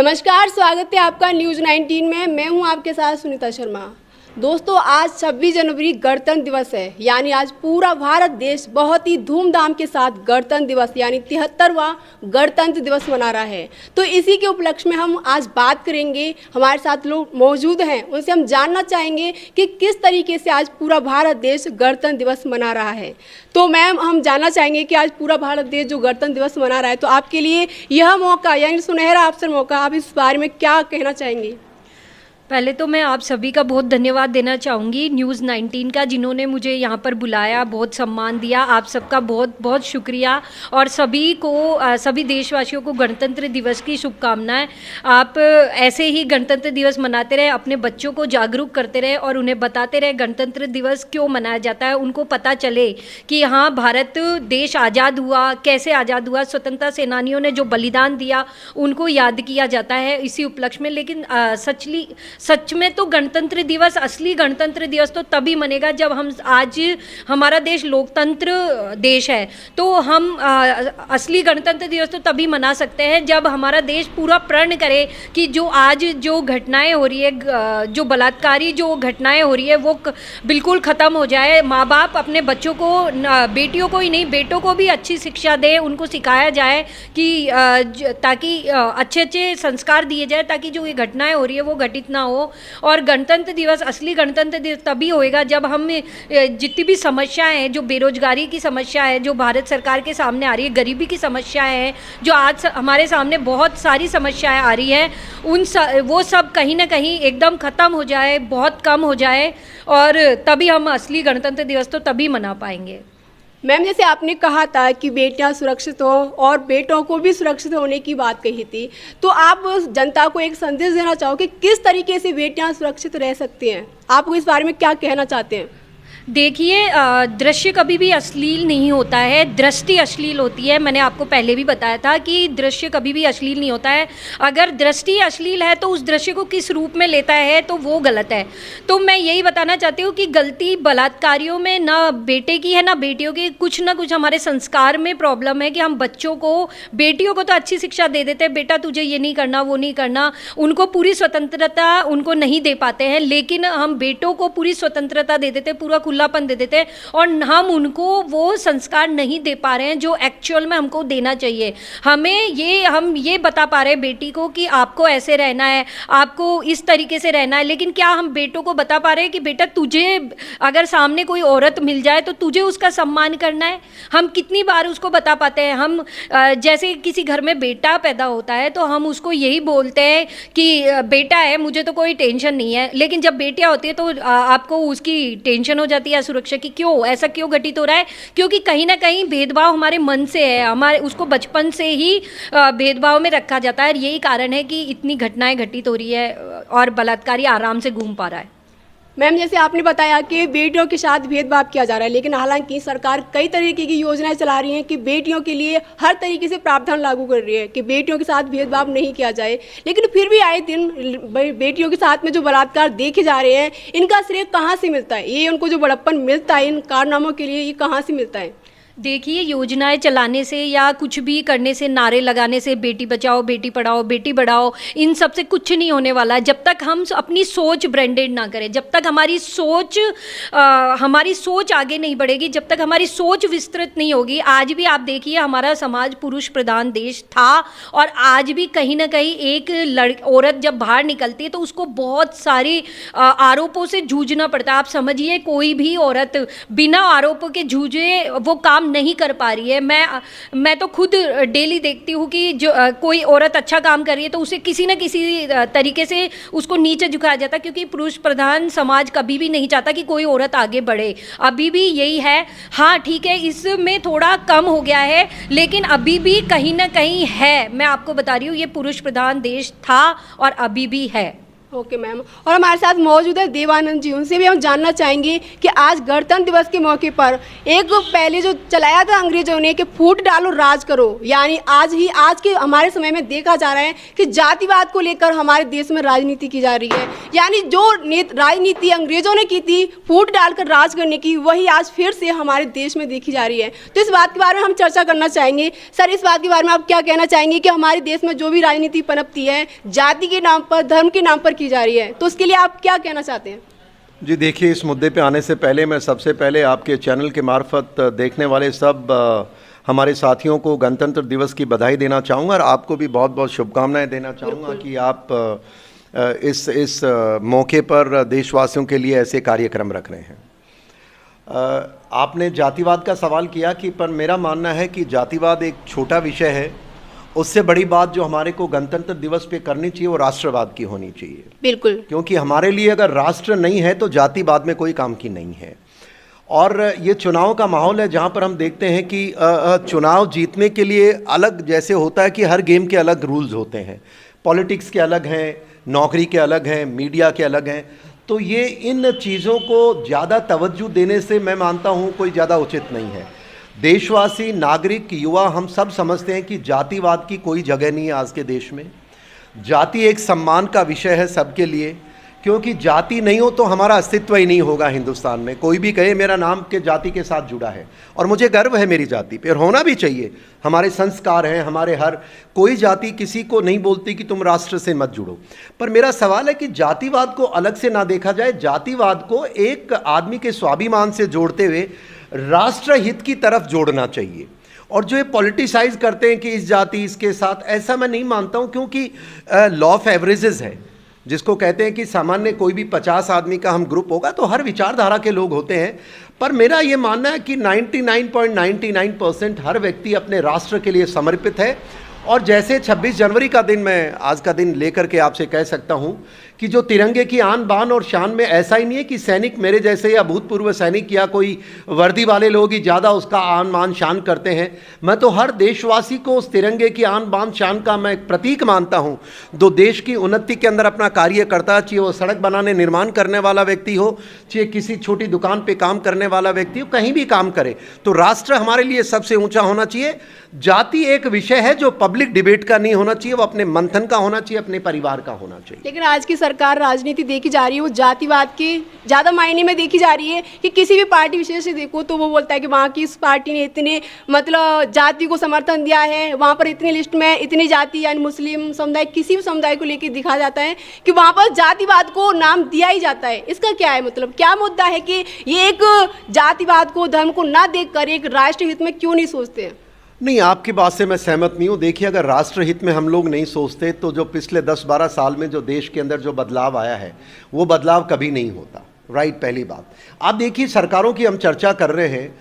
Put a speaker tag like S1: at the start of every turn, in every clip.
S1: नमस्कार, स्वागत है आपका न्यूज़ 19 में। मैं हूं आपके साथ सुनीता शर्मा। दोस्तों, आज 26 जनवरी गणतंत्र दिवस है, यानी आज पूरा भारत देश बहुत ही धूमधाम के साथ गणतंत्र दिवस यानी 73वां गणतंत्र दिवस मना रहा है। तो इसी के उपलक्ष्य में हम आज बात करेंगे। हमारे साथ लोग मौजूद हैं, उनसे हम जानना चाहेंगे कि किस तरीके से आज पूरा भारत देश गणतंत्र दिवस मना रहा है। तो मैम, हम जानना चाहेंगे कि आज पूरा भारत देश जो गणतंत्र दिवस मना रहा है, तो आपके लिए यह मौका यानी सुनहरा अवसर मौका, आप इस बारे में क्या कहना चाहेंगे?
S2: पहले तो मैं आप सभी का बहुत धन्यवाद देना चाहूँगी न्यूज़ 19 का, जिन्होंने मुझे यहाँ पर बुलाया, बहुत सम्मान दिया। आप सबका बहुत बहुत शुक्रिया और सभी देशवासियों को गणतंत्र दिवस की शुभकामनाएं। आप ऐसे ही गणतंत्र दिवस मनाते रहे, अपने बच्चों को जागरूक करते रहे और उन्हें बताते रहे गणतंत्र दिवस क्यों मनाया जाता है। उनको पता चले कि हाँ, भारत देश आज़ाद हुआ, कैसे आज़ाद हुआ, स्वतंत्रता सेनानियों ने जो बलिदान दिया उनको याद किया जाता है इसी उपलक्ष्य में। लेकिन सच में तो गणतंत्र दिवस, असली गणतंत्र दिवस तो तभी मनेगा जब आज हमारा देश लोकतंत्र देश है। तो हम असली गणतंत्र दिवस तो तभी मना सकते हैं जब हमारा देश पूरा प्रण करे कि जो घटनाएं हो रही है, जो बलात्कारी जो घटनाएं हो रही है, वो बिल्कुल ख़त्म हो जाए। माँ बाप अपने बच्चों को, बेटियों को ही नहीं बेटों को भी अच्छी शिक्षा दे, उनको सिखाया जाए कि ताकि अच्छे संस्कार दिए जाए, ताकि जो ये घटनाएं हो रही है वो घटित ना हो। और गणतंत्र दिवस, असली गणतंत्र दिवस तभी होएगा जब हम जितनी भी समस्याएं हैं, जो बेरोजगारी की समस्या है जो भारत सरकार के सामने आ रही है, गरीबी की समस्याएं हैं जो आज हमारे सामने बहुत सारी समस्याएं आ रही हैं, वो सब कहीं ना कहीं एकदम ख़त्म हो जाए, बहुत कम हो जाए, और तभी हम असली गणतंत्र दिवस तो तभी मना पाएंगे।
S1: मैम, जैसे आपने कहा था कि बेटियां सुरक्षित हो और बेटों को भी सुरक्षित होने की बात कही थी, तो आप जनता को एक संदेश देना चाहो कि किस तरीके से बेटियां सुरक्षित रह सकती हैं? आप इस बारे में क्या कहना चाहते हैं?
S2: देखिए, दृश्य कभी भी अश्लील नहीं होता है, दृष्टि अश्लील होती है। मैंने आपको पहले भी बताया था कि दृश्य कभी भी अश्लील नहीं होता है। अगर दृष्टि अश्लील है तो उस दृश्य को किस रूप में लेता है तो वो गलत है। तो मैं यही बताना चाहती हूँ कि गलती बलात्कारियों में ना बेटे की है ना बेटियों की। कुछ ना कुछ हमारे संस्कार में प्रॉब्लम है कि हम बच्चों को, बेटियों को तो अच्छी शिक्षा दे देते हैं, बेटा तुझे ये नहीं करना वो नहीं करना, उनको पूरी स्वतंत्रता उनको नहीं दे पाते हैं। लेकिन हम बेटों को पूरी स्वतंत्रता दे देते, पूरा खुलापन दे देते हैं, और हम उनको वो संस्कार नहीं दे पा रहे हैं जो एक्चुअल में हमको देना चाहिए। हम ये बता पा रहे हैं बेटी को कि आपको ऐसे रहना है, आपको इस तरीके से रहना है, लेकिन क्या हम बेटों को बता पा रहे हैं कि बेटा तुझे अगर सामने कोई औरत मिल जाए तो तुझे उसका सम्मान करना है? हम कितनी बार उसको बता पाते हैं? हम जैसे किसी घर में बेटा पैदा होता है तो हम उसको यही बोलते हैं कि बेटा है, मुझे तो कोई टेंशन नहीं है, लेकिन जब बेटियां होती है तो आपको उसकी टेंशन हो जाती है सुरक्षा की। क्यों ऐसा क्यों घटित हो रहा है? क्योंकि कहीं ना कहीं भेदभाव हमारे मन से है, हमारे उसको बचपन से ही भेदभाव में रखा जाता है। यही कारण है कि इतनी घटनाएं घटित हो रही है और बलात्कारी आराम से घूम पा रहा है।
S1: मैम, जैसे आपने बताया कि बेटियों के साथ भेदभाव किया जा रहा है, लेकिन हालांकि सरकार कई तरीके की योजनाएं चला रही हैं कि बेटियों के लिए हर तरीके से प्रावधान लागू कर रही है कि बेटियों के साथ भेदभाव नहीं किया जाए। लेकिन फिर भी आए दिन बेटियों के साथ में जो बलात्कार देखे जा रहे हैं, इनका श्रेय कहाँ से मिलता है? ये उनको जो बड़प्पन मिलता है इन कारनामों के लिए, ये कहाँ से मिलता है?
S2: देखिए, योजनाएं चलाने से या कुछ भी करने से, नारे लगाने से, बेटी बचाओ बेटी पढ़ाओ बेटी बढ़ाओ, इन सब से कुछ नहीं होने वाला है जब तक हम अपनी सोच ब्रांडेड ना करें, जब तक हमारी सोच आगे नहीं बढ़ेगी, जब तक हमारी सोच विस्तृत नहीं होगी। आज भी आप देखिए, हमारा समाज पुरुष प्रधान देश था और आज भी कहीं ना कहीं एक औरत जब बाहर निकलती है तो उसको बहुत सारी आरोपों से जूझना पड़ता है। आप समझिए, कोई भी औरत बिना आरोपों के जूझे वो काम नहीं कर पा रही है। मैं तो खुद डेली देखती हूँ कि जो कोई औरत अच्छा काम कर रही है तो उसे किसी न किसी तरीके से उसको नीचे झुकाया जाता है, क्योंकि पुरुष प्रधान समाज कभी भी नहीं चाहता कि कोई औरत आगे बढ़े। अभी भी यही है। हाँ ठीक है, इसमें थोड़ा कम हो गया है, लेकिन अभी भी कहीं ना कहीं है। मैं आपको बता रही हूँ, ये पुरुष प्रधान देश था और अभी भी है।
S1: ओके मैम, और हमारे साथ मौजूद है देवानंद जी, उनसे भी हम जानना चाहेंगे कि आज गणतंत्र दिवस के मौके पर एक पहले जो चलाया था अंग्रेजों ने कि फूट डालो राज करो, यानी आज के हमारे समय में देखा जा रहा है कि जातिवाद को लेकर हमारे देश में राजनीति की जा रही है, यानी जो राजनीति अंग्रेजों ने की थी फूट डालकर राज करने की, वही आज फिर से हमारे देश में देखी जा रही है। तो इस बात के बारे में हम चर्चा करना चाहेंगे। सर, इस बात के बारे में आप क्या कहना चाहेंगे कि हमारे देश में जो भी राजनीति पनपती है जाति के नाम पर, धर्म के नाम पर की जा रही है, तो उसके लिए आप क्या कहना चाहते हैं?
S3: जी देखिए, इस मुद्दे पे आने से पहले मैं सबसे पहले आपके चैनल के मार्फत देखने वाले सब हमारे साथियों को गणतंत्र दिवस की बधाई देना चाहूँगा और आपको भी बहुत बहुत शुभकामनाएं देना चाहूँगा कि आप इस मौके पर देशवासियों के लिए ऐसे कार्यक्रम रख रहे हैं। आपने जातिवाद का सवाल किया कि पर मेरा मानना है कि जातिवाद एक छोटा विषय है। उससे बड़ी बात जो हमारे को गणतंत्र दिवस पे करनी चाहिए वो राष्ट्रवाद की होनी चाहिए।
S1: बिल्कुल,
S3: क्योंकि हमारे लिए अगर राष्ट्र नहीं है तो जातिवाद में कोई काम की नहीं है। और ये चुनाव का माहौल है जहाँ पर हम देखते हैं कि चुनाव जीतने के लिए अलग, जैसे होता है कि हर गेम के अलग रूल्स होते हैं, पॉलिटिक्स के अलग हैं, नौकरी के अलग हैं, मीडिया के अलग हैं, तो ये इन चीज़ों को ज़्यादा तवज्जो देने से मैं मानता हूँ कोई ज़्यादा उचित नहीं है। देशवासी, नागरिक, युवा हम सब समझते हैं कि जातिवाद की कोई जगह नहीं है आज के देश में। जाति एक सम्मान का विषय है सबके लिए, क्योंकि जाति नहीं हो तो हमारा अस्तित्व ही नहीं होगा हिंदुस्तान में। कोई भी कहे मेरा नाम के जाति के साथ जुड़ा है और मुझे गर्व है मेरी जाति पे, और होना भी चाहिए। हमारे संस्कार हैं, हमारे हर कोई जाति किसी को नहीं बोलती कि तुम राष्ट्र से मत जुड़ो। पर मेरा सवाल है कि जातिवाद को अलग से ना देखा जाए, जातिवाद को एक आदमी के स्वाभिमान से जोड़ते हुए राष्ट्र हित की तरफ जोड़ना चाहिए। और जो ये पॉलिटिसाइज करते हैं कि इस जाति इसके साथ, ऐसा मैं नहीं मानता हूँ, क्योंकि लॉ ऑफ एवरेजेस है जिसको कहते हैं कि सामान्य कोई भी 50 आदमी का हम ग्रुप होगा तो हर विचारधारा के लोग होते हैं। पर मेरा ये मानना है कि 99.99% हर व्यक्ति अपने राष्ट्र के लिए समर्पित है। और जैसे 26 जनवरी का दिन मैं आज का दिन लेकर के आपसे कह सकता हूं कि जो तिरंगे की आन बान और शान में ऐसा ही नहीं है कि सैनिक मेरे जैसे या भूतपूर्व सैनिक या कोई वर्दी वाले लोग ही ज़्यादा उसका आन बान शान करते हैं। मैं तो हर देशवासी को उस तिरंगे की आन बान शान का मैं एक प्रतीक मानता हूं। दो देश की उन्नति के अंदर अपना कार्य करता है, चाहे वो सड़क बनाने निर्माण करने वाला व्यक्ति हो, चाहे किसी छोटी दुकान पर काम करने वाला व्यक्ति हो, कहीं भी काम करे, तो राष्ट्र हमारे लिए सबसे ऊँचा होना चाहिए। जाति एक विषय है जो पब्लिक डिबेट का नहीं होना चाहिए, वो अपने मंथन का होना चाहिए, अपने परिवार का होना चाहिए।
S1: लेकिन आज की सरकार राजनीति देखी जा रही है वो जातिवाद के ज़्यादा मायने में देखी जा रही है कि किसी भी पार्टी विशेष से देखो तो वो बोलता है कि वहाँ की इस पार्टी ने इतने मतलब जाति को समर्थन दिया है, वहाँ पर इतनी लिस्ट में इतनी जाति, यानी मुस्लिम समुदाय, किसी भी समुदाय को लेकर दिखा जाता है कि वहाँ पर जातिवाद को नाम दिया ही जाता है। इसका क्या है मतलब, क्या मुद्दा है कि ये एक जातिवाद को, धर्म को ना देख कर एक राष्ट्र हित में क्यों नहीं सोचते हैं?
S3: नहीं, आपकी बात से मैं सहमत नहीं हूँ। देखिए, अगर राष्ट्र हित में हम लोग नहीं सोचते तो जो पिछले 10-12 साल में जो देश के अंदर जो बदलाव आया है वो बदलाव कभी नहीं होता। राइट, पहली बात। आप देखिए, सरकारों की हम चर्चा कर रहे हैं,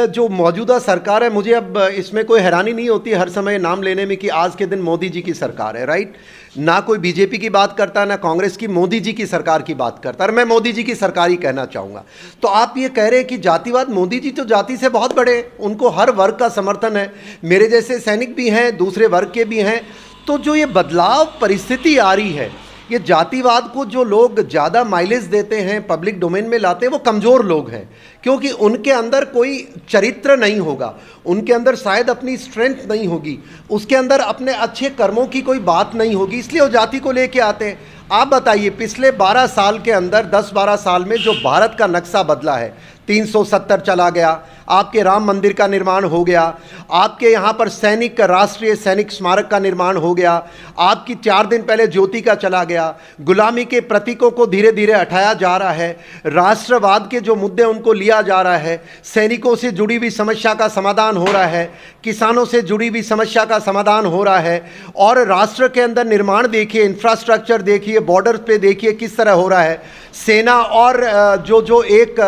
S3: जो मौजूदा सरकार है, मुझे अब इसमें कोई हैरानी नहीं होती हर समय नाम लेने में कि आज के दिन मोदी जी की सरकार है। राइट, ना कोई बीजेपी की बात करता, ना कांग्रेस की, मोदी जी की सरकार की बात करता, और मैं मोदी जी की सरकार ही कहना चाहूँगा। तो आप ये कह रहे हैं कि जातिवाद, मोदी जी तो जाति से बहुत बड़े, उनको हर वर्ग का समर्थन है, मेरे जैसे सैनिक भी हैं, दूसरे वर्ग के भी हैं। तो जो ये बदलाव परिस्थिति आ रही है, ये जातिवाद को जो लोग ज़्यादा माइलेज देते हैं, पब्लिक डोमेन में लाते हैं, वो कमज़ोर लोग हैं, क्योंकि उनके अंदर कोई चरित्र नहीं होगा, उनके अंदर शायद अपनी स्ट्रेंथ नहीं होगी, उसके अंदर अपने अच्छे कर्मों की कोई बात नहीं होगी, इसलिए वो जाति को लेके आते हैं। आप बताइए, पिछले 12 साल के अंदर, 10-12 साल में जो भारत का नक्शा बदला है, 370 चला गया, आपके राम मंदिर का निर्माण हो गया, आपके यहाँ पर सैनिक राष्ट्रीय सैनिक स्मारक का निर्माण हो गया, आपकी 4 दिन पहले ज्योति का चला गया, गुलामी के प्रतीकों को धीरे धीरे हटाया जा रहा है, राष्ट्रवाद के जो मुद्दे उनको लिया जा रहा है, सैनिकों से जुड़ी हुई समस्या का समाधान हो रहा है, किसानों से जुड़ी हुई समस्या का समाधान हो रहा है, और राष्ट्र के अंदर निर्माण देखिए, इंफ्रास्ट्रक्चर देखिए, बॉर्डर पे देखिए किस तरह हो रहा है। सेना और जो एक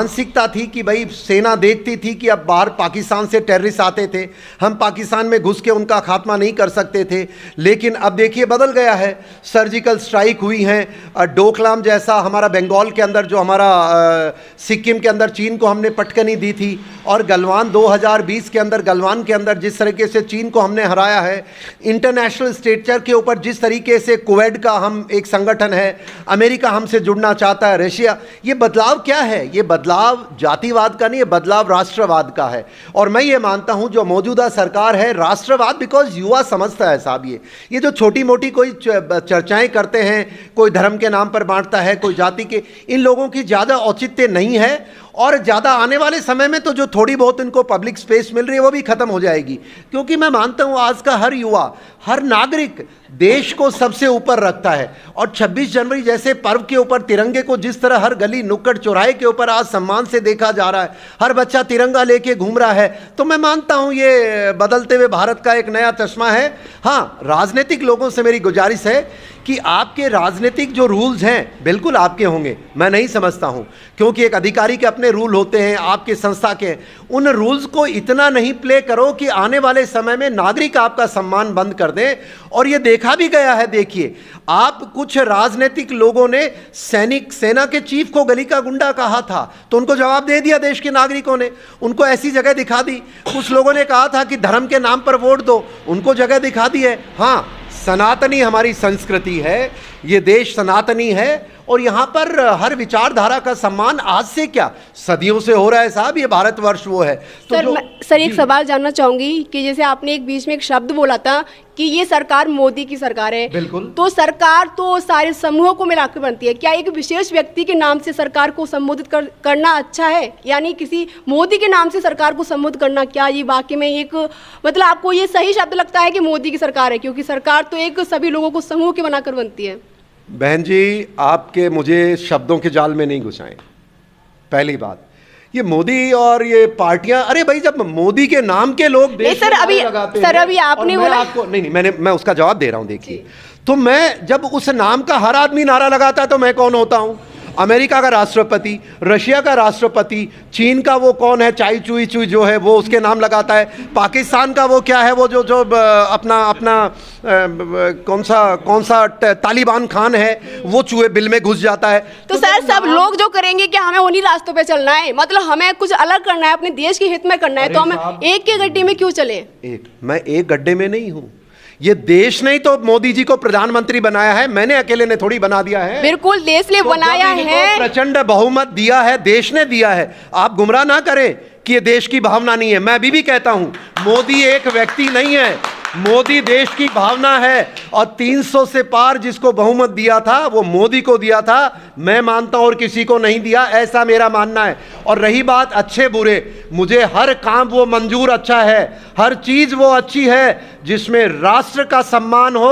S3: मानसिकता थी कि भाई सेना देखती थी कि अब बाहर पाकिस्तान से टेररिस्ट आते थे, हम पाकिस्तान में घुस के उनका खात्मा नहीं कर सकते थे। लेकिन अब देखिए बदल गया है, सर्जिकल स्ट्राइक हुई हैं, डोकलाम जैसा हमारा बंगाल के अंदर जो हमारा सिक्किम के अंदर चीन को हमने पटकनी दी थी, और गलवान 2020 के अंदर गलवान के अंदर जिस तरीके से चीन को हमने हराया है, इंटरनेशनल स्ट्रक्चर के ऊपर जिस तरीके से क्वेड का हम एक संगठन है, अमेरिका हमसे जुड़ना चाहता है, रशिया, ये बदलाव क्या है? ये बदलाव जातिवाद का नहीं, ये बदलाव राष्ट्रवाद का है। और मैं ये मानता हूं जो मौजूदा सरकार है राष्ट्रवाद, बिकॉज युवा समझता है साहब, ये जो छोटी मोटी कोई चर्चाएं करते हैं, कोई धर्म के नाम पर बांटता है, कोई जाति के, इन लोगों की ज़्यादा औचित्य नहीं है। और ज़्यादा आने वाले समय में तो जो थोड़ी बहुत इनको पब्लिक स्पेस मिल रही है वो भी ख़त्म हो जाएगी, क्योंकि मैं मानता हूँ आज का हर युवा, हर नागरिक देश को सबसे ऊपर रखता है। और 26 जनवरी जैसे पर्व के ऊपर तिरंगे को जिस तरह हर गली नुक्कड़ चौराहे के ऊपर आज सम्मान से देखा जा रहा है, हर बच्चा तिरंगा लेके घूम रहा है, तो मैं मानता हूँ ये बदलते हुए भारत का एक नया चश्मा है। हाँ, राजनीतिक लोगों से मेरी गुजारिश है कि आपके राजनीतिक जो रूल्स हैं बिल्कुल आपके होंगे, मैं नहीं समझता हूं, क्योंकि एक अधिकारी के अपने रूल होते हैं, आपके संस्था के, उन रूल्स को इतना नहीं प्ले करो कि आने वाले समय में नागरिक आपका सम्मान बंद कर दें। और ये देखा भी गया है, देखिए आप कुछ राजनीतिक लोगों ने सेना के चीफ को गली का गुंडा कहा था, तो उनको जवाब दे दिया देश के नागरिकों ने, उनको ऐसी जगह दिखा दी। कुछ लोगों ने कहा था कि धर्म के नाम पर वोट दो, उनको जगह दिखा दी है। हाँ, सनातनी हमारी संस्कृति है, ये देश सनातनी है, और यहाँ पर हर विचारधारा का सम्मान आज से क्या सदियों से हो रहा है साहब, ये भारतवर्ष वो है। तो
S1: सर एक सवाल जानना चाहूंगी कि जैसे आपने एक बीच में एक शब्द बोला था कि ये सरकार मोदी की सरकार है,
S3: बिल्कुल,
S1: तो सरकार तो सारे समूहों को मिलाकर बनती है, क्या एक विशेष व्यक्ति के नाम से सरकार को संबोधित करना अच्छा है? यानी किसी मोदी के नाम से सरकार को संबोधित करना, क्या ये वाकई में एक, मतलब आपको ये सही शब्द लगता है कि मोदी की सरकार है? क्योंकि सरकार तो एक सभी लोगों को समूह के बनाकर बनती है।
S3: बहन जी, आपके मुझे शब्दों के जाल में नहीं घुसाएं। पहली बात, ये मोदी और ये पार्टियां, अरे भाई जब मोदी के नाम के लोग देश
S1: सर अभी आपने बोला,
S3: आपको नहीं, मैं उसका जवाब दे रहा हूं। देखिए, तो मैं जब उस नाम का हर आदमी नारा लगाता है तो मैं कौन होता हूं? अमेरिका का राष्ट्रपति, रशिया का राष्ट्रपति, चीन का वो कौन है, चाई चुई चुई जो है वो उसके नाम लगाता है, पाकिस्तान का वो क्या है, वो जो अपना कौन सा तालिबान खान है, वो चूहे बिल में घुस जाता है।
S1: तो सर सब लोग जो करेंगे कि हमें उन्हीं रास्तों पे चलना है, मतलब हमें कुछ अलग करना है, अपने देश के हित में करना है, तो हम एक के गड्ढे में क्यों चले?
S3: मैं एक गड्ढे में नहीं हूं, ये देश ने तो मोदी जी को प्रधानमंत्री बनाया है, मैंने अकेले ने थोड़ी बना दिया है।
S1: बिल्कुल देश ने बनाया है,
S3: प्रचंड बहुमत दिया है, देश ने दिया है। आप गुमराह ना करें कि ये देश की भावना नहीं है। मैं अभी भी कहता हूं, मोदी एक व्यक्ति नहीं है, मोदी देश की भावना है, और 300 से पार जिसको बहुमत दिया था वो मोदी को दिया था, मैं मानता हूं, और किसी को नहीं दिया, ऐसा मेरा मानना है। और रही बात अच्छे बुरे, मुझे हर काम वो मंजूर अच्छा है, हर चीज वो अच्छी है जिसमें राष्ट्र का सम्मान हो,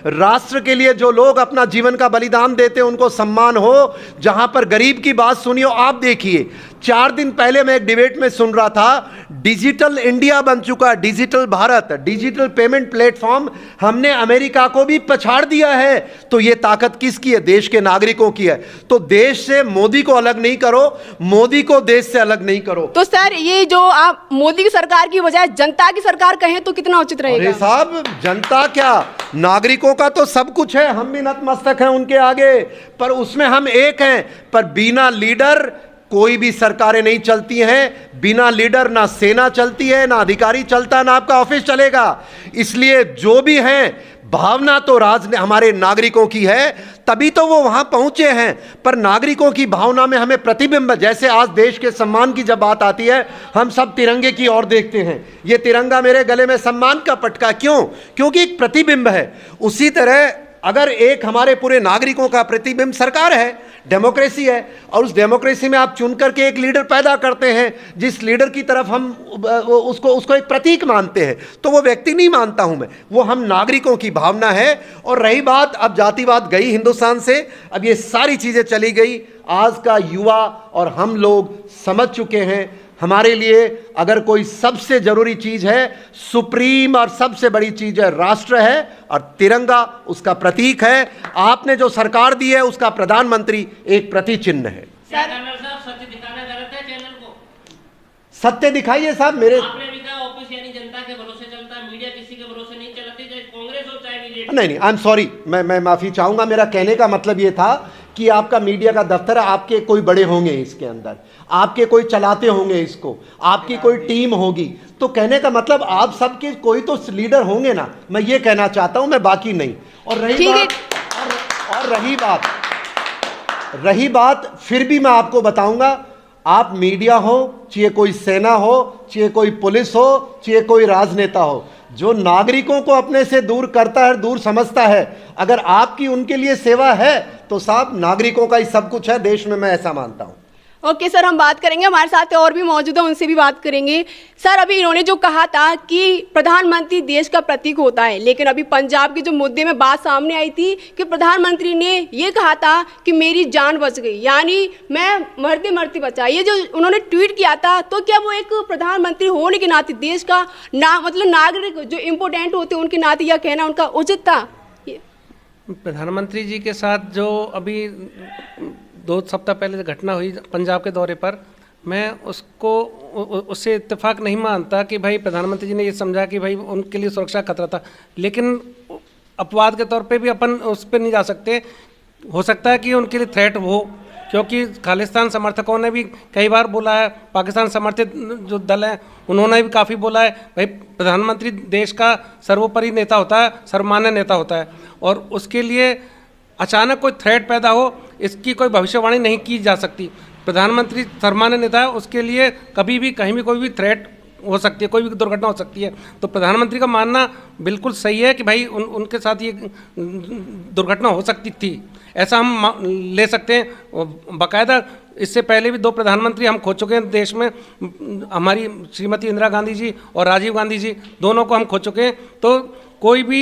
S3: राष्ट्र के लिए जो लोग अपना जीवन का बलिदान देते हैं उनको सम्मान हो, जहां पर गरीब की बात सुनियो। आप देखिए, 4 दिन पहले मैं एक डिबेट में सुन रहा था, डिजिटल इंडिया बन चुका, digital Bharat, digital payment platform हमने अमेरिका को भी पछाड़ दिया है। तो ये ताकत किसकी है? देश के नागरिकों की है। तो देश से मोदी को अलग नहीं करो, मोदी को देश से अलग नहीं करो।
S1: तो सर ये जो आप मोदी की सरकार की बजाय जनता की सरकार कहें तो कितना उचित रहेगा?
S3: अरे साहब, जनता क्या, नागरिकों का तो सब कुछ है, हम भी नतमस्तक हैं उनके आगे, पर उसमें हम एक हैं। पर बिना लीडर कोई भी सरकारें नहीं चलती हैं, बिना लीडर ना सेना चलती है, ना अधिकारी चलता, ना आपका ऑफिस चलेगा। इसलिए जो भी हैं, भावना तो हमारे नागरिकों की है, तभी तो वो वहां पहुंचे हैं। पर नागरिकों की भावना में हमें प्रतिबिंब, जैसे आज देश के सम्मान की जब बात आती है, हम सब तिरंगे की ओर देखते हैं, ये तिरंगा मेरे गले में सम्मान का पटका, क्यों? क्योंकि एक प्रतिबिंब है। उसी तरह अगर एक हमारे पूरे नागरिकों का प्रतिबिंब सरकार है, डेमोक्रेसी है, और उस डेमोक्रेसी में आप चुन करके एक लीडर पैदा करते हैं, जिस लीडर की तरफ हम उसको एक प्रतीक मानते हैं, तो वो व्यक्ति नहीं मानता हूं मैं, वो हम नागरिकों की भावना है। और रही बात, अब जातिवाद गई हिंदुस्तान से, अब ये सारी चीज़ें चली गई। आज का युवा और हम लोग समझ चुके हैं, हमारे लिए अगर कोई सबसे जरूरी चीज है, सुप्रीम और सबसे बड़ी चीज है, राष्ट्र है, और तिरंगा उसका प्रतीक है। आपने जो सरकार दी है उसका प्रधानमंत्री एक प्रतीक चिन्ह है।
S4: क्या कर्नल साहब सत्य दिखाना गलत है?
S3: सत्य दिखाइए साहब। मेरे
S4: आपने भी कहा ऑफिस यानी जनता के भरोसे चलता है, मीडिया किसी के भरोसे नहीं चलती, चाहे कांग्रेस हो चाहे बीजेपी।
S3: नहीं, आई एम सॉरी, मैं माफी चाहूंगा। मेरा कहने का मतलब ये था कि आपका मीडिया का दफ्तर है, आपके कोई बड़े होंगे इसके अंदर, आपके कोई चलाते होंगे इसको, आपकी कोई टीम होगी, तो कहने का मतलब आप सबके कोई तो लीडर होंगे ना, मैं ये कहना चाहता हूं, मैं बाकी नहीं। और रही बात फिर भी मैं आपको बताऊंगा, आप मीडिया हो, चाहे कोई सेना हो, चाहे कोई पुलिस हो, चाहे कोई राजनेता हो, जो नागरिकों को अपने से दूर करता है, दूर समझता है, अगर आपकी उनके लिए सेवा है तो साहब नागरिकों का ही सब कुछ है देश में, मैं ऐसा मानता हूं।
S1: ओके सर, हम बात करेंगे, हमारे साथ और भी मौजूद है, उनसे भी बात करेंगे। सर, अभी इन्होंने जो कहा था कि प्रधानमंत्री देश का प्रतीक होता है, लेकिन अभी पंजाब के जो मुद्दे में बात सामने आई थी कि प्रधानमंत्री ने ये कहा था कि मेरी जान बच गई, यानी मैं मरते मरते बचा। ये जो उन्होंने ट्वीट किया था, तो क्या वो एक प्रधानमंत्री होने के नाते देश का मतलब नागरिक जो इम्पोर्टेंट होते हैं उनके नाते यह कहना उनका उचित था?
S5: प्रधानमंत्री जी के साथ जो अभी 2 सप्ताह पहले घटना हुई पंजाब के दौरे पर, मैं उससे इत्तेफाक नहीं मानता कि भाई प्रधानमंत्री जी ने ये समझा कि भाई उनके लिए सुरक्षा खतरा था, लेकिन अपवाद के तौर पे भी अपन उस पर नहीं जा सकते। हो सकता है कि उनके लिए थ्रेट हो, क्योंकि खालिस्तान समर्थकों ने भी कई बार बोला है, पाकिस्तान समर्थित जो दल हैं उन्होंने भी काफ़ी बोला है, भाई प्रधानमंत्री देश का सर्वोपरि नेता होता है, सर्वमान्य नेता होता है, और उसके लिए अचानक कोई थ्रेट पैदा हो इसकी कोई भविष्यवाणी नहीं की जा सकती। प्रधानमंत्री सर्वमान्य नेता है, उसके लिए कभी भी कहीं भी कोई भी थ्रेट हो सकती है, कोई भी दुर्घटना हो सकती है। तो प्रधानमंत्री का मानना बिल्कुल सही है कि भाई उनके साथ ये दुर्घटना हो सकती थी, ऐसा हम ले सकते हैं। बाकायदा इससे पहले भी 2 प्रधानमंत्री हम खो चुके हैं देश में, हमारी श्रीमती इंदिरा गांधी जी और राजीव गांधी जी, दोनों को हम खो चुके हैं। तो कोई भी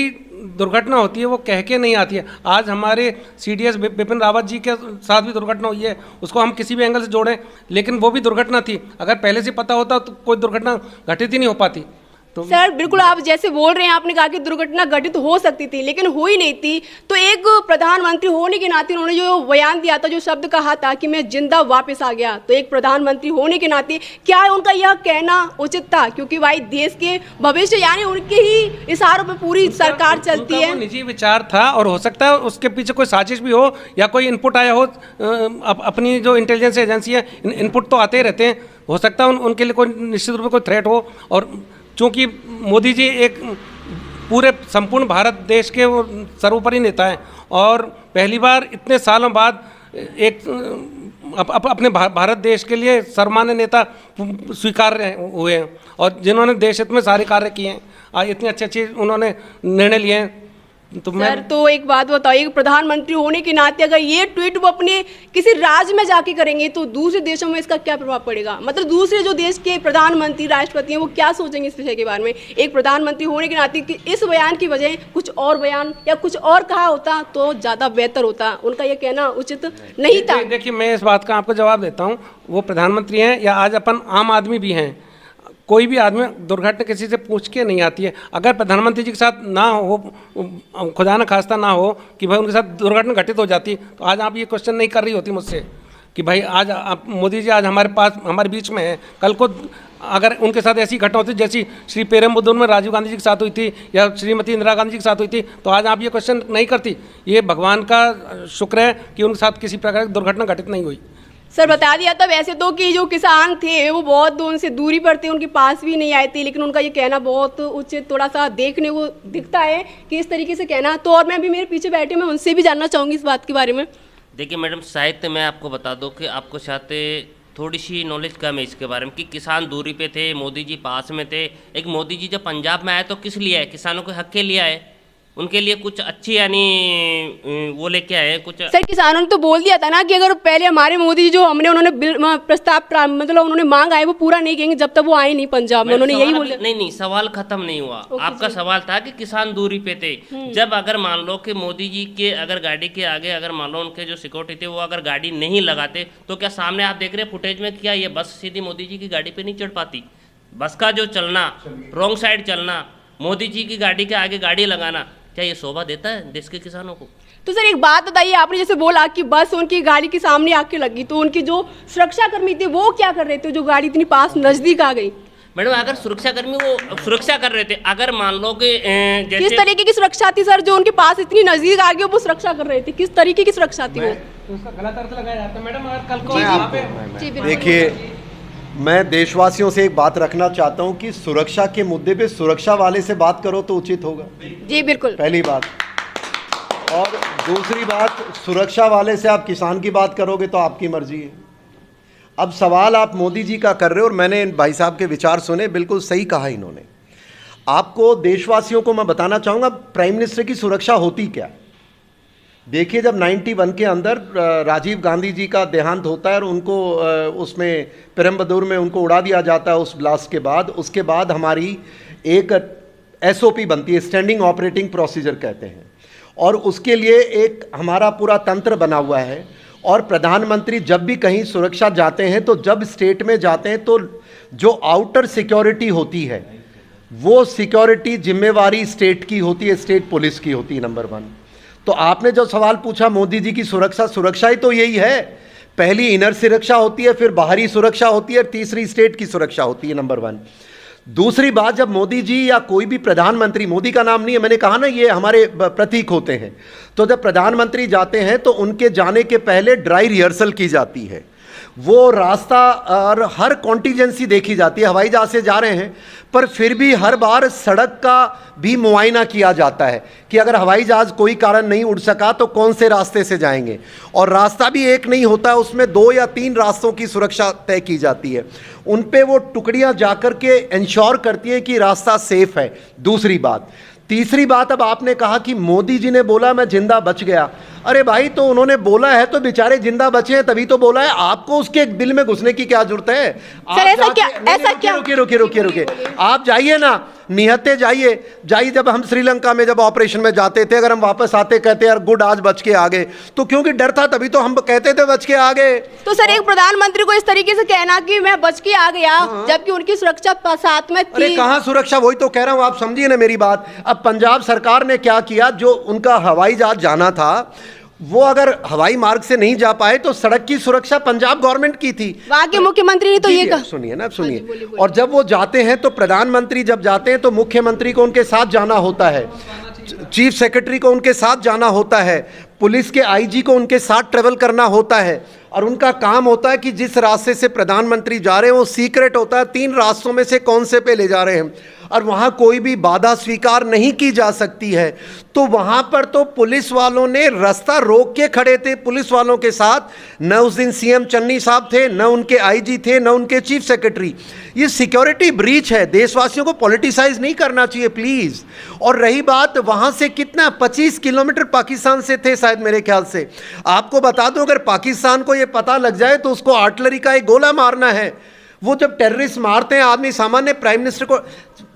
S5: दुर्घटना होती है वो कह के नहीं आती है। आज हमारे CDS बिपिन रावत जी के साथ भी दुर्घटना हुई है, उसको हम किसी भी एंगल से जोड़ें, लेकिन वो भी दुर्घटना थी। अगर पहले से पता होता तो कोई दुर्घटना घटित ही नहीं हो पाती। तो
S1: सर बिल्कुल आप जैसे बोल रहे हैं, आपने कहा कि दुर्घटना घटित हो सकती थी लेकिन हो ही नहीं थी। तो एक प्रधानमंत्री होने के नाते उन्होंने जो बयान दिया था, जो शब्द कहा था कि मैं जिंदा वापस आ गया, तो एक प्रधानमंत्री होने के नाते क्या उनका यह कहना उचित था? क्योंकि भाई देश के भविष्य यानी उनके ही इशारों पर पूरी सरकार चलती है।
S5: निजी विचार था, और हो सकता है उसके पीछे कोई साजिश भी हो या कोई इनपुट आया हो। अपनी जो इंटेलिजेंस एजेंसी है, इनपुट तो आते ही रहते हैं। हो सकता है उनके लिए कोई निश्चित रूप से कोई थ्रेट हो, और चूँकि मोदी जी एक पूरे संपूर्ण भारत देश के वो सर्वोपरि नेता हैं, और पहली बार इतने सालों बाद एक अपने भारत देश के लिए सर्वमान्य नेता स्वीकार हुए हैं, और जिन्होंने देश हित में सारे कार्य किए हैं, इतने अच्छे उन्होंने निर्णय लिए हैं। तो
S1: सर तो एक बात बताइए, प्रधानमंत्री होने के नाते अगर ये ट्वीट वो अपने किसी राज्य में जाके करेंगे तो दूसरे देशों में इसका क्या प्रभाव पड़ेगा? मतलब दूसरे जो देश के प्रधानमंत्री राष्ट्रपति हैं वो क्या सोचेंगे इस विषय के बारे में? एक प्रधानमंत्री होने के नाते कि इस बयान की वजह कुछ और बयान या कुछ और कहा होता तो ज़्यादा बेहतर होता, उनका ये कहना उचित नहीं था।
S5: देखिए, मैं इस बात का आपको जवाब देता हूँ। वो प्रधानमंत्री हैं या आज अपन आम आदमी भी हैं, कोई भी आदमी दुर्घटना किसी से पूछ के नहीं आती है। अगर प्रधानमंत्री जी के साथ ना हो, खुदा न खास्ता ना हो कि भाई उनके साथ दुर्घटना घटित हो जाती, तो आज आप ये क्वेश्चन नहीं कर रही होती मुझसे कि भाई आज आप मोदी जी आज हमारे बीच में है। कल को अगर उनके साथ ऐसी घटना होती जैसी श्री पेरुम्बदूर में राजीव गांधी जी के साथ हुई थी या श्रीमती इंदिरा गांधी जी के साथ हुई थी, तो आज आप ये क्वेश्चन नहीं करती। ये भगवान का शुक्र है कि उनके साथ किसी प्रकार की दुर्घटना घटित नहीं हुई।
S1: सर बता दिया था वैसे तो कि जो किसान थे वो बहुत उनसे दूरी पर थे, उनके पास भी नहीं आए थे, लेकिन उनका ये कहना बहुत उचित थोड़ा सा देखने को दिखता है कि इस तरीके से कहना। तो और मैं भी मेरे पीछे बैठे, मैं उनसे भी जानना चाहूँगी इस बात के बारे में।
S4: देखिए मैडम, साहित्य मैं आपको बता दूं कि आपको शायद थोड़ी सी नॉलेज कम है इसके बारे में कि किसान दूरी पे थे, मोदी जी पास में थे। एक मोदी जी जब पंजाब में आए तो किस लिए आए? किसानों के हक के लिए आए, उनके लिए कुछ अच्छी यानी वो लेके आए कुछ।
S1: सर किसानों ने तो बोल दिया था ना कि अगर पहले हमारे मोदी जी जो उन्होंने प्रस्ताव मतलब उन्होंने मांग आए वो पूरा नहीं करेंगे जब तक वो आए नहीं पंजाब में, उन्होंने यही बोला।
S4: नहीं, सवाल खत्म नहीं हुआ। आपका सवाल था कि किसान दूरी पे थे। जब अगर मान लो कि मोदी जी के अगर गाड़ी के आगे अगर मान लो उनके जो सिक्योरिटी थे वो अगर गाड़ी नहीं लगाते, तो क्या सामने आप देख रहे फुटेज में क्या ये बस सीधी मोदी जी की गाड़ी पे नहीं चढ़ पाती? बस का जो चलना, रॉन्ग साइड चलना, मोदी जी की गाड़ी के आगे गाड़ी लगाना, क्या ये शोभा देता है देश के किसानों को?
S1: तो सर एक बात बताइए, आपने जैसे बोला कि बस उनकी गाड़ी के सामने आके लगी, तो उनकी जो सुरक्षा कर्मी थे वो क्या कर रहे थे जो गाड़ी इतनी पास नजदीक आ गई?
S4: मैडम अगर सुरक्षाकर्मी वो सुरक्षा कर रहे थे, अगर मान लो कि
S1: किस
S4: जैसे
S1: तरीके की सुरक्षा थी सर जो उनके पास इतनी नजदीक आ गई वो सुरक्षा कर रहे थे? किस तरीके की सुरक्षा थी वो?
S5: तो उसका गलत अर्थ लगाया जाता है मैडम। अगर कल को
S3: मैं
S5: यहाँ पे
S1: जी, बिल्कुल।
S3: देखिए, मैं देशवासियों से एक बात रखना चाहता हूं कि सुरक्षा के मुद्दे पे सुरक्षा वाले से बात करो तो उचित होगा,
S1: जी बिल्कुल।
S3: पहली बात। और दूसरी बात, सुरक्षा वाले से आप किसान की बात करोगे तो आपकी मर्जी है। अब सवाल आप मोदी जी का कर रहे हो और मैंने इन भाई साहब के विचार सुने, बिल्कुल सही कहा इन्होंने। आपको देशवासियों को मैं बताना चाहूँगा प्राइम मिनिस्टर की सुरक्षा होती क्या। देखिए, जब 91 के अंदर राजीव गांधी जी का देहांत होता है और उनको उसमें पेरम्बदूर में उनको उड़ा दिया जाता है उस ब्लास्ट के बाद, उसके बाद हमारी एक SOP बनती है, स्टैंडिंग ऑपरेटिंग प्रोसीजर कहते हैं, और उसके लिए एक हमारा पूरा तंत्र बना हुआ है। और प्रधानमंत्री जब भी कहीं सुरक्षा जाते हैं तो जब स्टेट में जाते हैं तो जो आउटर सिक्योरिटी होती है वो सिक्योरिटी जिम्मेवारी स्टेट की होती है, स्टेट पुलिस की होती है, नंबर 1। तो आपने जो सवाल पूछा मोदी जी की सुरक्षा ही तो यही है। पहली इनर सुरक्षा होती है, फिर बाहरी सुरक्षा होती है, तीसरी स्टेट की सुरक्षा होती है, नंबर 1। दूसरी बात, जब मोदी जी या कोई भी प्रधानमंत्री, मोदी का नाम नहीं है, मैंने कहा ना ये हमारे प्रतीक होते हैं, तो जब प्रधानमंत्री जाते हैं तो उनके जाने के पहले ड्राई रिहर्सल की जाती है। वो रास्ता और हर कॉन्टीजेंसी देखी जाती है। हवाई जहाज से जा रहे हैं पर फिर भी हर बार सड़क का भी मुआयना किया जाता है कि अगर हवाई जहाज कोई कारण नहीं उड़ सका तो कौन से रास्ते से जाएंगे। और रास्ता भी एक नहीं होता है, उसमें 2 या 3 रास्तों की सुरक्षा तय की जाती है। उन पे वो टुकड़ियां जाकर के इंश्योर करती है कि रास्ता सेफ है। दूसरी बात। तीसरी बात, अब आपने कहा कि मोदी जी ने बोला मैं जिंदा बच गया। अरे भाई, तो उन्होंने बोला है तो बेचारे जिंदा बचे हैं तभी तो बोला है, आपको उसके दिल में घुसने की क्या जरूरत है?
S1: सर ऐसा क्या, ऐसा क्या?
S3: रुकिए, आप जाइए ना, निहत्ते जाइए। जब हम श्रीलंका में जब ऑपरेशन में जाते थे, अगर हम वापस आते कहते यार गुड आज बच के आ गए, तो क्योंकि डर था तभी तो हम कहते थे बच के आ गए।
S1: तो सर एक प्रधानमंत्री को इस तरीके से कहना कि मैं बच के आ गया, जबकि उनकी सुरक्षा साथ में
S3: अरे
S1: थी।
S3: कहाँ सुरक्षा, वही तो कह रहा हूं, आप समझिए ना मेरी बात। अब पंजाब सरकार ने क्या किया, जो उनका हवाई जहाज जाना था वो अगर हवाई मार्ग से नहीं जा पाए तो सड़क की सुरक्षा पंजाब गवर्नमेंट की थी।
S1: वहां के मुख्यमंत्री ने तो ये कहा।
S3: सुनिए ना,
S1: बोलिए,
S3: सुनिए।
S1: बोलिए।
S3: और जब वो जाते हैं तो प्रधानमंत्री जब जाते हैं तो मुख्यमंत्री को उनके साथ जाना होता है, चीफ सेक्रेटरी को उनके साथ जाना होता है, पुलिस के IG को उनके साथ ट्रेवल करना होता है। और उनका काम होता है कि जिस रास्ते से प्रधानमंत्री जा रहे हैं वो सीक्रेट होता है, 3 रास्तों में से कौन से पे ले जा रहे हैं, और वहाँ कोई भी बाधा स्वीकार नहीं की जा सकती है। तो वहाँ पर तो पुलिस वालों ने रास्ता रोक के खड़े थे पुलिस वालों के साथ। न उस दिन CM चन्नी साहब थे, न उनके IG थे, न उनके चीफ सेक्रेटरी। ये सिक्योरिटी ब्रीच है, देशवासियों को पॉलिटिसाइज नहीं करना चाहिए प्लीज़। और रही बात, वहाँ से कितना 25 किलोमीटर पाकिस्तान से थे शायद मेरे ख्याल से। आपको बता दूं, अगर पाकिस्तान को ये पता लग जाए तो उसको आर्टिलरी का एक गोला मारना है। वो जब टेररिस्ट मारते हैं आदमी सामान्य, प्राइम मिनिस्टर को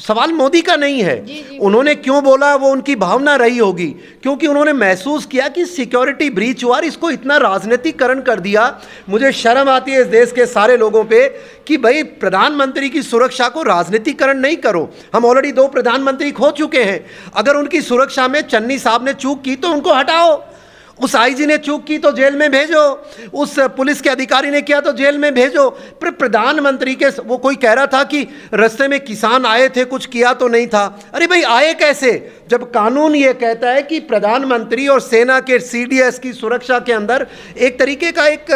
S3: सवाल मोदी का नहीं है। उन्होंने क्यों बोला वो उनकी भावना रही होगी, क्योंकि उन्होंने महसूस किया कि सिक्योरिटी ब्रीच हुआ, इसको इतना राजनीतिकरण कर दिया। मुझे शर्म आती है इस देश के सारे लोगों पे कि भाई प्रधानमंत्री की सुरक्षा को राजनीतिकरण नहीं करो। हम ऑलरेडी 2 प्रधानमंत्री खो चुके हैं। अगर उनकी सुरक्षा में चन्नी साहब ने चूक की तो उनको हटाओ, उस IG ने चूक की तो जेल में भेजो, उस पुलिस के अधिकारी ने किया तो जेल में भेजो। पर प्रधानमंत्री के, वो कोई कह रहा था कि रास्ते में किसान आए थे, कुछ किया तो नहीं था। अरे भाई आए कैसे, जब कानून ये कहता है कि प्रधानमंत्री और सेना के CDS की सुरक्षा के अंदर एक तरीके का एक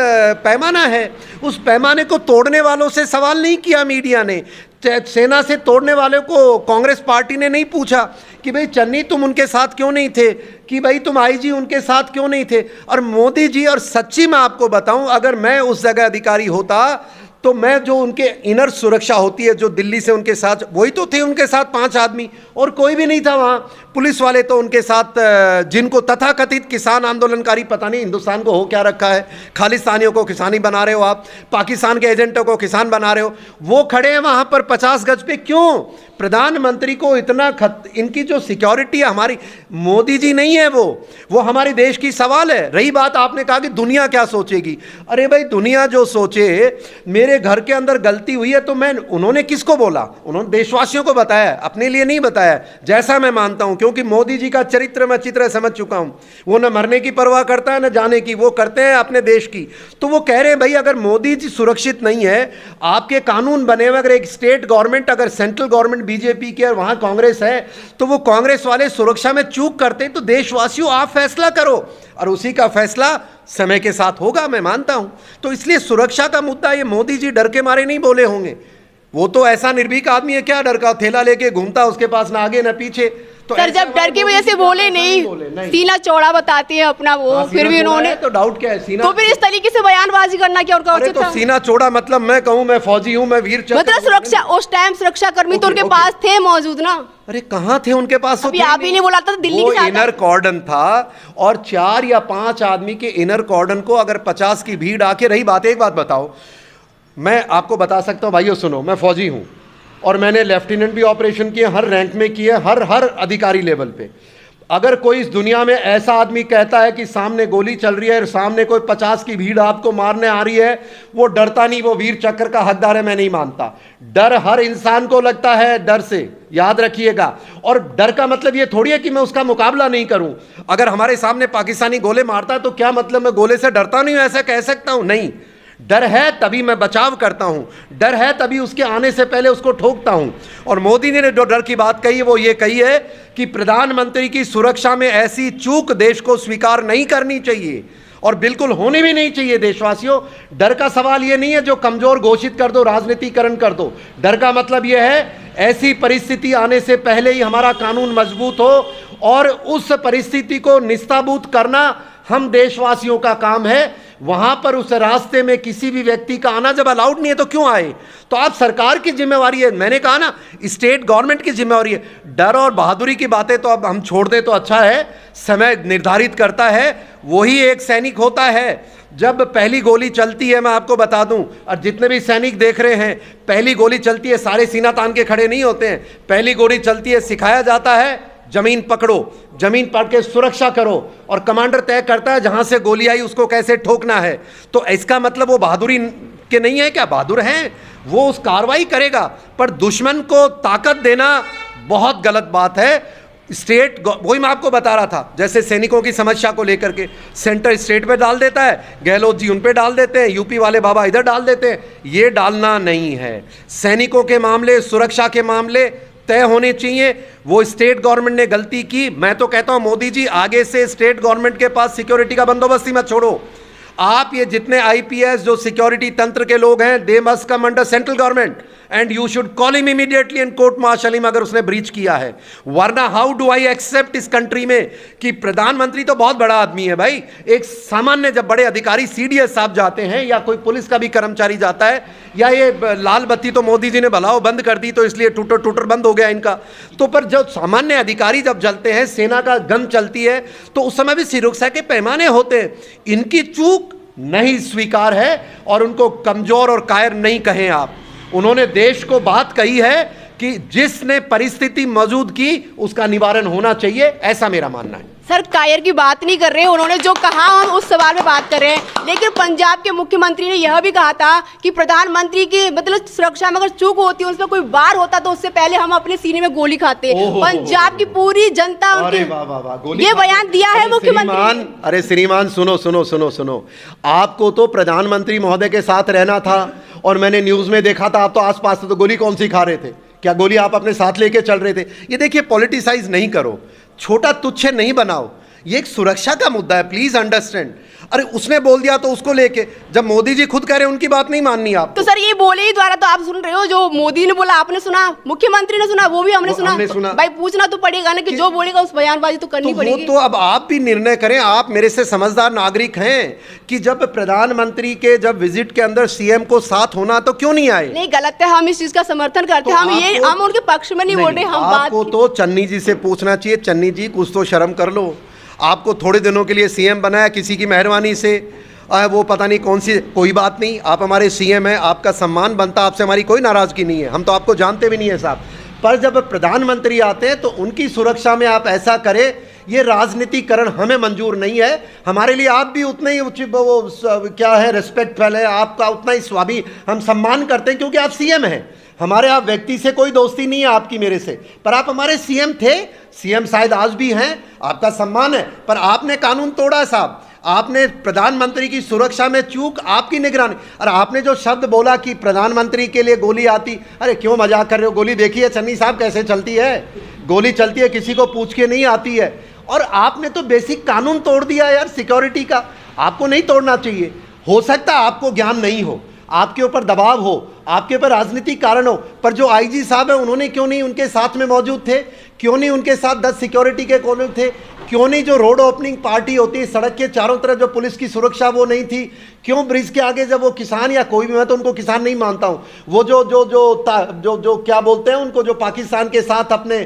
S3: पैमाना है। उस पैमाने को तोड़ने वालों से सवाल नहीं किया मीडिया ने, सेना से तोड़ने वाले को कांग्रेस पार्टी ने नहीं पूछा कि भाई चन्नी तुम उनके साथ क्यों नहीं थे, कि भाई तुम IG उनके साथ क्यों नहीं थे। और मोदी जी, और सच्ची मैं आपको बताऊं, अगर मैं उस जगह अधिकारी होता तो मैं, जो उनके इनर सुरक्षा होती है, जो दिल्ली से उनके साथ, वही तो थे उनके साथ 5 आदमी और कोई भी नहीं था वहाँ। पुलिस वाले तो उनके साथ, जिनको तथाकथित किसान आंदोलनकारी, पता नहीं हिंदुस्तान को हो क्या रखा है, खालिस्तानियों को किसानी बना रहे हो आप, पाकिस्तान के एजेंटों को किसान बना रहे हो, वो खड़े हैं वहाँ पर 50 गज पे। क्यों? प्रधानमंत्री को इतना इनकी जो सिक्योरिटी है हमारी, मोदी जी नहीं है वो हमारे देश की सवाल है। रही बात, आपने कहा कि दुनिया क्या सोचेगी। अरे भाई दुनिया जो सोचे, मेरे मेरे घर के अंदर गलती हुई है तो मैं, उन्होंने किसको बोला? उन्होंने देशवासियों को बताया, अपने लिए नहीं बताया, जैसा मैं मानता हूं, क्योंकि मोदी जी का चरित्र मैं अच्छी तरह समझ चुका हूं। वो न मरने की परवाह करता है न जाने की, वो करते हैं अपने देश की। तो वो कह रहे हैं भाई अगर मोदी जी सुरक्षित नहीं है, आपके कानून बने हुए, अगर एक स्टेट गवर्नमेंट, अगर सेंट्रल गवर्नमेंट बीजेपी की और वहां कांग्रेस है, तो वो कांग्रेस वाले सुरक्षा में चूक करते हैं। तो देशवासियों आप फैसला करो, और उसी का फैसला समय के साथ होगा, मैं मानता हूं। तो इसलिए सुरक्षा का मुद्दा, ये मोदी जी डर के मारे नहीं बोले होंगे। वो तो ऐसा निर्भीक आदमी है, क्या डर का थैला लेके घूमता, उसके पास ना आगे ना पीछे। तो
S1: सर जब डर की वजह से बोले नहीं, सीना चौड़ा बताते हैं अपना वो, फिर भी उन्होंने,
S3: तो डाउट क्या है? सीना,
S1: तो फिर इस तरीके से बयानबाजी करना क्या और उचित
S3: तो
S1: था?
S3: सीना चौड़ा मतलब मैं कहूं मैं फौजी हूं, मैं वीर चक्र,
S1: मतलब सुरक्षा, उस टाइम सुरक्षा कर्मी तो उनके पास थे मौजूद ना।
S3: अरे कहां थे उनके पास?
S1: अभी आप ही नहीं बोला था, दिल्ली
S3: वो
S1: के साथ
S3: इनर कॉर्डन था, और 4 या 5 आदमी के इनर कॉर्डन को अगर 50 की भीड़ आके, रही बात, एक बात बताओ, मैं आपको बता सकता हूं भाइयों, सुनो, मैं फौजी हूं और मैंने लेफ्टिनेंट भी ऑपरेशन किए, हर रैंक में किए, हर अधिकारी लेवल पे। अगर कोई इस दुनिया में ऐसा आदमी कहता है कि सामने गोली चल रही है और सामने कोई 50 की भीड़ आपको मारने आ रही है, वो डरता नहीं, वो वीर चक्र का हकदार है, मैं नहीं मानता। डर हर इंसान को लगता है, डर से, याद रखिएगा। और डर का मतलब ये थोड़ी है कि मैं उसका मुकाबला नहीं करूं। अगर हमारे सामने पाकिस्तानी गोले मारता है तो क्या मतलब मैं गोले से डरता नहीं हूं, ऐसा कह सकता हूं? नहीं, डर है तभी मैं बचाव करता हूं, डर है तभी उसके आने से पहले उसको ठोकता हूं। और मोदी ने जो डर की बात कही है वो ये कही है कि प्रधानमंत्री की सुरक्षा में ऐसी चूक देश को स्वीकार नहीं करनी चाहिए, और बिल्कुल होनी भी नहीं चाहिए। देशवासियों, डर का सवाल ये नहीं है जो कमजोर घोषित कर दो, राजनीतिकरण कर दो। डर का मतलब ये है ऐसी परिस्थिति आने से पहले ही हमारा कानून मजबूत हो, और उस परिस्थिति को निस्ताबूत करना हम देशवासियों का काम है। वहां पर उस रास्ते में किसी भी व्यक्ति का आना जब अलाउड नहीं है तो क्यों आए? तो आप सरकार की जिम्मेवारी है, मैंने कहा ना, स्टेट गवर्नमेंट की जिम्मेवारी है। डर और बहादुरी की बातें तो अब हम छोड़ दें तो अच्छा है, समय निर्धारित करता है, वही एक सैनिक होता है। जब पहली गोली चलती है, मैं आपको बता दूं, और जितने भी सैनिक देख रहे हैं, पहली गोली चलती है सारे सीना तान के खड़े नहीं होते हैं। पहली गोली चलती है, सिखाया जाता है जमीन पकड़ो, जमीन पकड़ के सुरक्षा करो, और कमांडर तय करता है जहां से गोली आई उसको कैसे ठोकना है। तो इसका मतलब वो बहादुरी के नहीं है क्या? बहादुर हैं, वो उस कार्रवाई करेगा, पर दुश्मन को ताकत देना बहुत गलत बात है। स्टेट, वही मैं आपको बता रहा था, जैसे सैनिकों की समस्या को लेकर के सेंटर स्टेट पे डाल देता है, गहलोत जी उन पे डाल देते हैं, यूपी वाले बाबा इधर डाल देते हैं। ये डालना नहीं है। सैनिकों के मामले, सुरक्षा के मामले तय होने चाहिए। वो स्टेट गवर्नमेंट ने गलती की, मैं तो कहता हूं मोदी जी आगे से स्टेट गवर्नमेंट के पास सिक्योरिटी का बंदोबस्त ही मत छोड़ो। आप ये जितने आईपीएस जो सिक्योरिटी तंत्र के लोग हैं, they must come under central government and you should call him immediately and court martial him अगर उसने ब्रीच किया है। वरना हाउ डू आई एक्सेप्ट इस कंट्री में कि प्रधानमंत्री तो बहुत बड़ा आदमी है भाई, एक सामान्य जब बड़े अधिकारी सीडीएस साहब जाते हैं या कोई पुलिस का भी कर्मचारी जाता है, या ये लाल बत्ती तो मोदी जी ने भलाओ बंद कर दी तो इसलिए टूटर बंद हो गया इनका, तो पर जब सामान्य अधिकारी जब जलते हैं, सेना का गन चलती है, तो उस समय भी सुरक्षा के पैमाने होते हैं। इनकी चूक नहीं स्वीकार है, और उनको कमजोर और कायर नहीं कहें आप। उन्होंने देश को बात कही है कि जिसने परिस्थिति मौजूद की उसका निवारण होना चाहिए, ऐसा मेरा मानना है।
S1: सर कायर की बात नहीं कर रहे हैं, उन्होंने जो कहा हम उस सवाल में बात कर रहे हैं। लेकिन पंजाब के मुख्यमंत्री ने यह भी कहा था कि प्रधानमंत्री की मतलब सुरक्षा में अगर चूक होती है, उसमें कोई वार होता तो उससे पहले हम अपने सीने में गोली खाते। पंजाब की पूरी जनता ये बयान दिया है मुख्यमंत्री।
S3: अरे श्रीमान सुनो सुनो सुनो सुनो, आपको तो प्रधानमंत्री महोदय के साथ रहना था, और मैंने न्यूज में देखा था आप तो आसपास तो गोली कौन सी खा रहे थे? क्या गोली आप अपने साथ लेके चल रहे थे? ये देखिए, पॉलिटिसाइज नहीं करो, छोटा तुच्छ नहीं बनाओ, ये एक सुरक्षा का मुद्दा है, प्लीज अंडरस्टैंड। अरे उसने बोल दिया तो उसको लेके, जब मोदी जी खुद कह रहे हैं उनकी बात नहीं माननी आप
S1: तो सर ये बोले ही द्वारा तो आप सुन रहे हो, जो मोदी ने बोला आपने सुना, मुख्यमंत्री ने सुना, वो भी हमने सुना। भाई पूछना तो पड़ेगा ना कि जो बोलेगा उस बयानबाजी तो करनी पड़ेगी।
S3: तो अब आप भी निर्णय करें, आप मेरे से समझदार नागरिक हैं, कि जब प्रधानमंत्री के जब विजिट के अंदर सीएम को साथ होना तो क्यों नहीं आए?
S1: नहीं गलत है, हम इस चीज का समर्थन करते हैं, हम उनके पक्ष में नहीं बोल रहे। हम
S3: आपको तो चन्नी जी से पूछना चाहिए, चन्नी जी कुछ तो शर्म कर लो, आपको थोड़े दिनों के लिए सीएम बनाया किसी की मेहरबानी से, वो पता नहीं कौन सी, कोई बात नहीं, आप हमारे सीएम हैं, आपका सम्मान बनता, आपसे हमारी कोई नाराजगी नहीं है, हम तो आपको जानते भी नहीं है साहब। पर जब प्रधानमंत्री आते हैं तो उनकी सुरक्षा में आप ऐसा करें ये राजनीतिकरण हमें मंजूर नहीं है। हमारे लिए आप भी उतने ही क्या है रिस्पेक्टफुल है, आपका उतना ही हम सम्मान करते हैं क्योंकि आप सीएम हैं। हमारे आप व्यक्ति से कोई दोस्ती नहीं है आपकी मेरे से, पर आप हमारे सीएम थे, सीएम शायद आज भी हैं, आपका सम्मान है। पर आपने कानून तोड़ा साहब, आपने प्रधानमंत्री की सुरक्षा में चूक, आपकी निगरानी। अरे आपने जो शब्द बोला कि प्रधानमंत्री के लिए गोली आती, अरे क्यों मजाक कर रहे हो? गोली देखी है चन्नी साहब कैसे चलती है? गोली चलती है, किसी को पूछ के नहीं आती है। और आपने तो बेसिक कानून तोड़ दिया यार सिक्योरिटी का। आपको नहीं तोड़ना चाहिए। हो सकता है आपको ज्ञान नहीं हो, आपके ऊपर दबाव हो, आपके ऊपर राजनीतिक कारण हो, पर जो आईजी साहब है उन्होंने क्यों नहीं उनके साथ में मौजूद थे? क्यों नहीं उनके साथ 10 सिक्योरिटी के कॉर्नर थे? क्यों नहीं जो रोड ओपनिंग पार्टी होती है, सड़क के चारों तरफ जो पुलिस की सुरक्षा वो नहीं थी? क्यों ब्रिज के आगे जब वो किसान या कोई भी, मैं तो उनको किसान नहीं मानता हूँ, वो जो क्या बोलते हैं उनको, जो पाकिस्तान के साथ अपने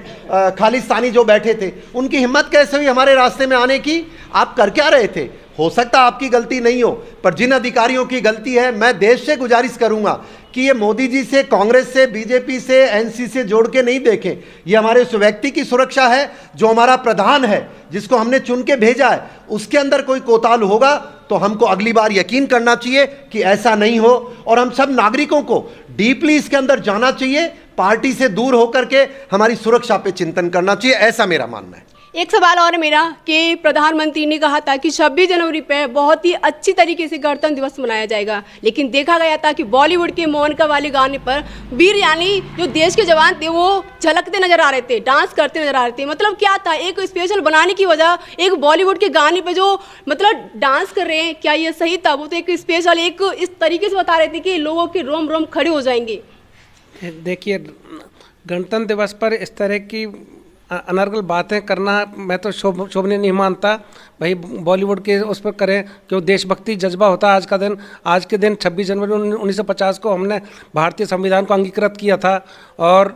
S3: खालिस्तानी जो बैठे थे, उनकी हिम्मत कैसे हुई हमारे रास्ते में आने की? आप कर क्या रहे थे? हो सकता आपकी गलती नहीं हो, पर जिन अधिकारियों की गलती है, मैं देश से गुजारिश करूंगा कि ये मोदी जी से, कांग्रेस से, बीजेपी से, एनसी से जोड़ के नहीं देखें। ये हमारे उस व्यक्ति की सुरक्षा है जो हमारा प्रधान है, जिसको हमने चुन के भेजा है। उसके अंदर कोई कोताल होगा तो हमको अगली बार यकीन करना चाहिए कि ऐसा नहीं हो, और हम सब नागरिकों को डीपली इसके अंदर जाना चाहिए, पार्टी से दूर होकर के हमारी सुरक्षा पे चिंतन करना चाहिए, ऐसा मेरा मानना है।
S1: एक सवाल और मेरा कि प्रधानमंत्री ने कहा था कि 26 जनवरी पे बहुत ही अच्छी तरीके से गणतंत्र दिवस मनाया जाएगा, लेकिन देखा गया था कि बॉलीवुड के मोहन का वाली गाने पर वीर यानी जो देश के जवान थे वो झलकते नजर आ रहे थे, डांस करते नजर आ रहे थे। मतलब क्या था, एक स्पेशल बनाने की वजह एक बॉलीवुड के गाने पे जो मतलब डांस कर रहे हैं, क्या ये सही था? वो तो एक स्पेशल एक इस तरीके से बता रहे थे कि लोगों के रोम रोम खड़े हो जाएंगे।
S5: देखिए, गणतंत्र दिवस पर इस तरह की अनर्गल बातें करना मैं तो शोभनीय नहीं मानता। भाई बॉलीवुड के उस पर करें, क्यों देशभक्ति जज्बा होता है। आज के दिन 26 जनवरी 1950 को हमने भारतीय संविधान को अंगीकृत किया था, और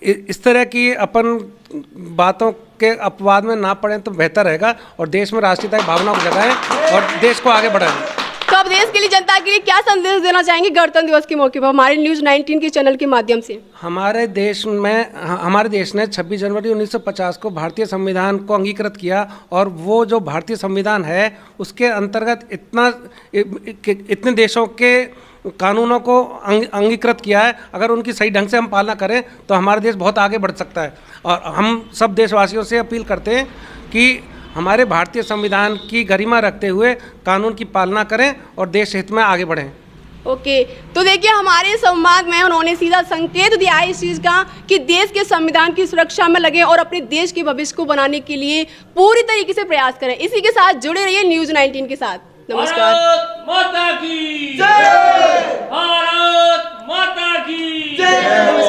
S5: इस तरह की अपन बातों के अपवाद में ना पड़ें तो बेहतर रहेगा, और देश में राष्ट्रीयता की भावना को जगाएं और देश को आगे बढ़ाएं।
S1: तो अब देश के लिए, जनता के लिए क्या संदेश देना चाहेंगे गणतंत्र दिवस के मौके पर हमारे न्यूज़ 19 के चैनल के माध्यम से? हमारे देश
S5: ने 26 जनवरी 1950 को भारतीय संविधान को अंगीकृत किया, और वो जो भारतीय संविधान है उसके अंतर्गत इतने देशों के कानूनों को अंगीकृत किया है। अगर उनकी सही ढंग से हम पालना करें तो हमारा देश बहुत आगे बढ़ सकता है। और हम सब देशवासियों से अपील करते हैं कि हमारे भारतीय संविधान की गरिमा रखते हुए कानून की पालना करें और देश हित में आगे बढ़ें।
S1: ओके, तो देखिए हमारे संवाद में उन्होंने सीधा संकेत दिया है इस चीज़ का कि देश के संविधान की सुरक्षा में लगे और अपने देश के भविष्य को बनाने के लिए पूरी तरीके से प्रयास करें। इसी के साथ जुड़े रहिए न्यूज़ 19 के साथ। नमस्कार।
S6: भारत माता की जय। भारत माता की जय।